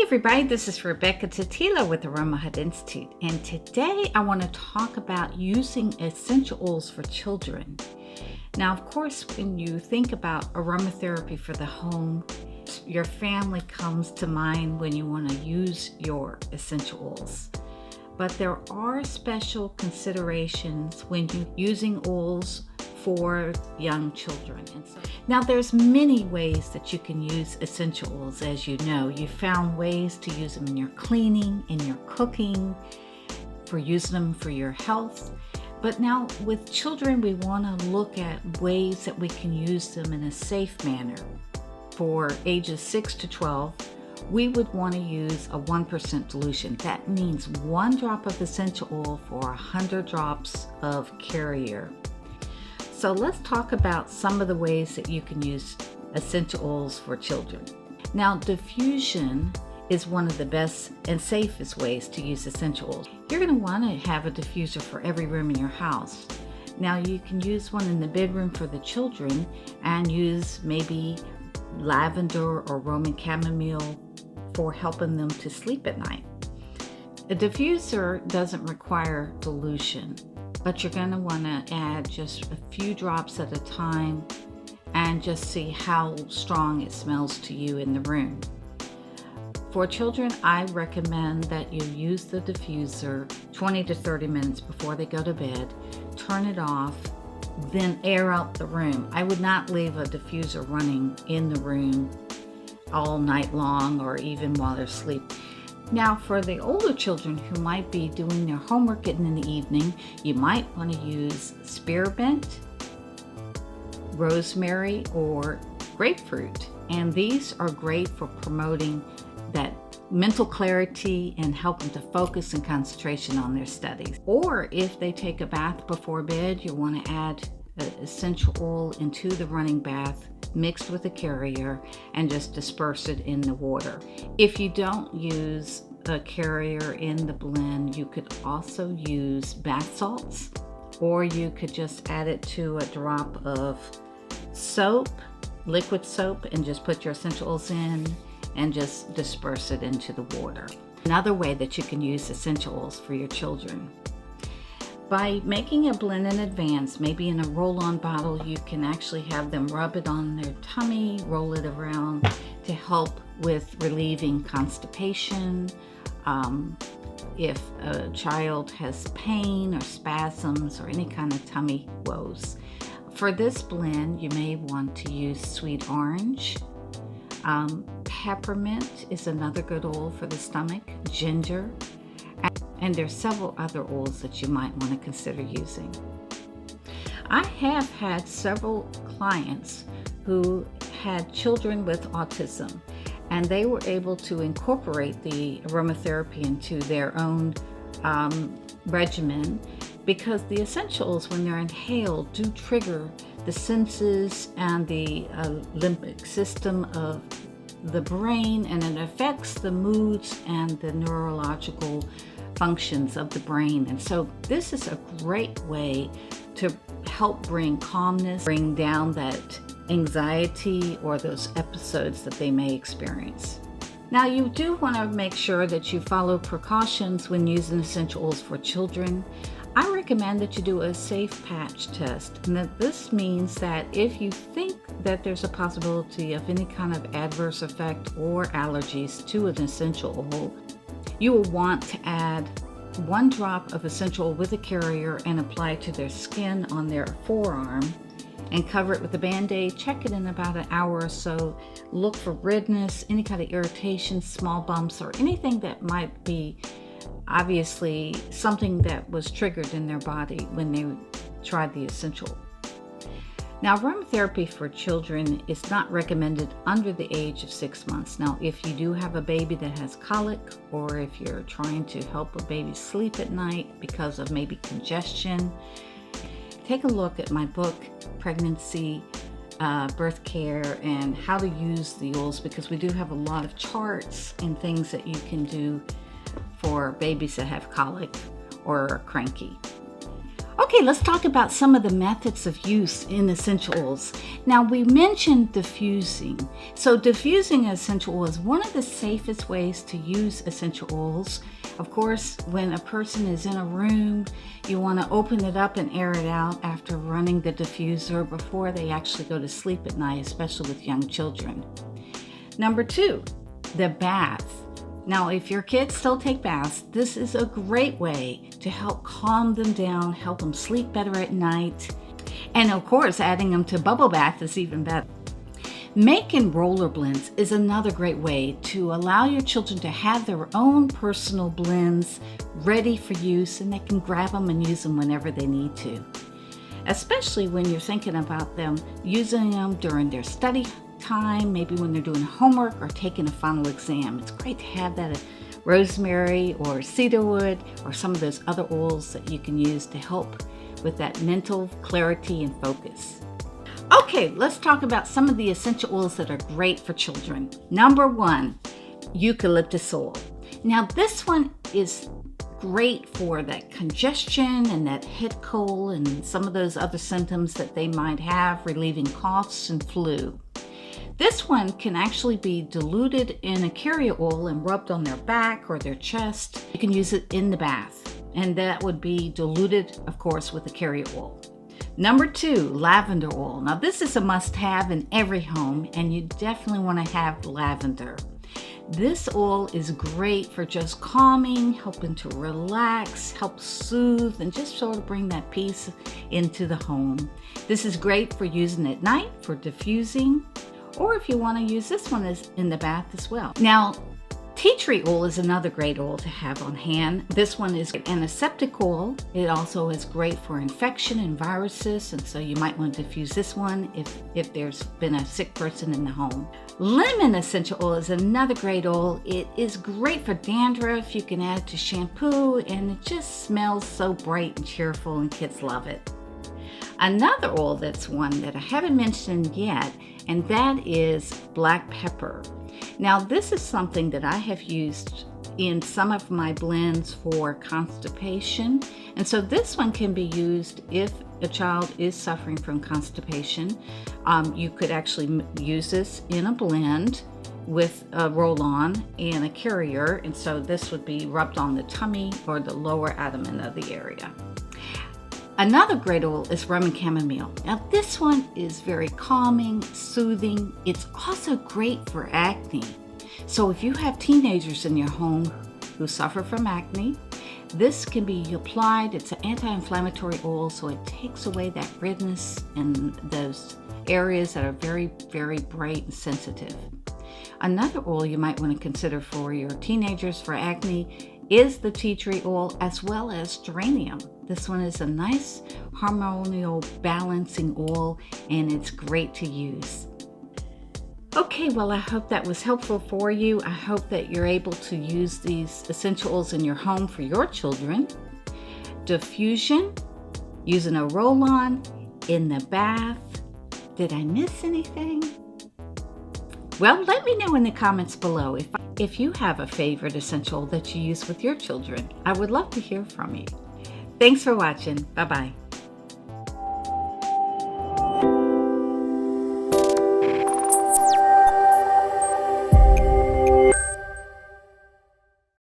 everybody, this is Rebecca Titila with Aroma Institute, and today I want to talk about using essential oils for children. Now, of course, when you think about aromatherapy for the home, your family comes to mind when you want to use your essential oils. But there are special considerations when you're using oils for young children. And so, now there's many ways that you can use essential oils. As you know, you found ways to use them in your cleaning, in your cooking, for using them for your health. But now with children, we want to look at ways that we can use them in a safe manner. For ages 6 to 12, we would want to use a 1% dilution. That means 1 drop of essential oil for 100 drops of carrier. So let's talk about some of the ways that you can use essential oils for children. Now, diffusion is one of the best and safest ways to use essential oils. You're going to want to have a diffuser for every room in your house. Now, you can use one in the bedroom for the children and use maybe lavender or Roman chamomile for helping them to sleep at night. A diffuser doesn't require dilution, but you're going to want to add just a few drops at a time and just see how strong it smells to you in the room. For children, I recommend that you use the diffuser 20 to 30 minutes before they go to bed, turn it off, then air out the room. I would not leave a diffuser running in the room all night long or even while they're asleep. Now, for the older children who might be doing their homework in the evening, you might want to use Spearmint, Rosemary, or Grapefruit. And these are great for promoting that mental clarity and helping to focus and concentration on their studies. Or if they take a bath before bed, you want to add essential oil into the running bath mixed with a carrier and just disperse it in the water. If you don't use a carrier in the blend, you could also use bath salts, or you could just add it to a drop of soap, liquid soap, and just put your essential oils in and just disperse it into the water. Another way that you can use essential oils for your children. By making a blend in advance, maybe in a roll-on bottle, you can actually have them rub it on their tummy, roll it around to help with relieving constipation. If a child has pain or spasms or any kind of tummy woes. For this blend, you may want to use sweet orange. Peppermint is another good oil for the stomach, ginger. And there's several other oils that you might want to consider using. I have had several clients who had children with autism, and they were able to incorporate the aromatherapy into their own regimen, because the essential oils, when they're inhaled, do trigger the senses and the limbic system of the brain, and it affects the moods and the neurological functions of the brain. And so this is a great way to help bring calmness, bring down that anxiety or those episodes that they may experience. Now, you do want to make sure that you follow precautions when using essential oils for children. I recommend that you do a safe patch test, and that this means that if you think that there's a possibility of any kind of adverse effect or allergies to an essential oil, you will want to add 1 drop of essential oil with a carrier and apply it to their skin on their forearm and cover it with a Band-Aid. Check it in about an hour or so. Look for redness, any kind of irritation, small bumps, or anything that might be obviously something that was triggered in their body when they tried the essential oil. Now, aromatherapy for children is not recommended under the age of 6 months. Now, if you do have a baby that has colic, or if you're trying to help a baby sleep at night because of maybe congestion, take a look at my book, Pregnancy, Birth Care, and How to Use the Oils, because we do have a lot of charts and things that you can do for babies that have colic or are cranky. Okay, let's talk about some of the methods of use in essential oils. Now, we mentioned diffusing. So diffusing essential oil is one of the safest ways to use essential oils. Of course, when a person is in a room, you want to open it up and air it out after running the diffuser before they actually go to sleep at night, especially with young children. Number 2, the bath. Now, if your kids still take baths, this is a great way to help calm them down, help them sleep better at night. And of course, adding them to bubble bath is even better. Making roller blends is another great way to allow your children to have their own personal blends ready for use, and they can grab them and use them whenever they need to. Especially when you're thinking about them using them during their study time, maybe when they're doing homework or taking a final exam. It's great to have that rosemary or cedarwood or some of those other oils that you can use to help with that mental clarity and focus. Okay, let's talk about some of the essential oils that are great for children. Number 1, eucalyptus oil. Now this one is great for that congestion and that head cold and some of those other symptoms that they might have, relieving coughs and flu. This one can actually be diluted in a carrier oil and rubbed on their back or their chest. You can use it in the bath, and that would be diluted, of course, with a carrier oil. Number 2, lavender oil. Now this is a must-have in every home, and you definitely want to have lavender. This oil is great for just calming, helping to relax, help soothe, and just sort of bring that peace into the home. This is great for using at night, for diffusing, or if you want to use this one as in the bath as well. Now, tea tree oil is another great oil to have on hand. This one is an antiseptic oil. It also is great for infection and viruses, and so you might want to diffuse this one if there's been a sick person in the home. Lemon essential oil is another great oil. It is great for dandruff. You can add it to shampoo, and it just smells so bright and cheerful, and kids love it. Another oil that's one that I haven't mentioned yet, and that is black pepper. Now this is something that I have used in some of my blends for constipation, and so this one can be used if a child is suffering from constipation. You could actually use this in a blend with a roll-on and a carrier, and so this would be rubbed on the tummy or the lower abdomen of the area. Another great oil is Roman Chamomile. Now this one is very calming, soothing. It's also great for acne. So if you have teenagers in your home who suffer from acne, this can be applied. It's an anti-inflammatory oil, so it takes away that redness and those areas that are very, very bright and sensitive. Another oil you might want to consider for your teenagers for acne is the tea tree oil, as well as geranium. This one is a nice hormonal balancing oil, and it's great to use. Okay, well, I hope that was helpful for you. I hope that you're able to use these essential oils in your home for your children. Diffusion, using a roll-on, in the bath. Did I miss anything? Well, let me know in the comments below if you have a favorite essential that you use with your children. I would love to hear from you. Thanks for watching. Bye-bye.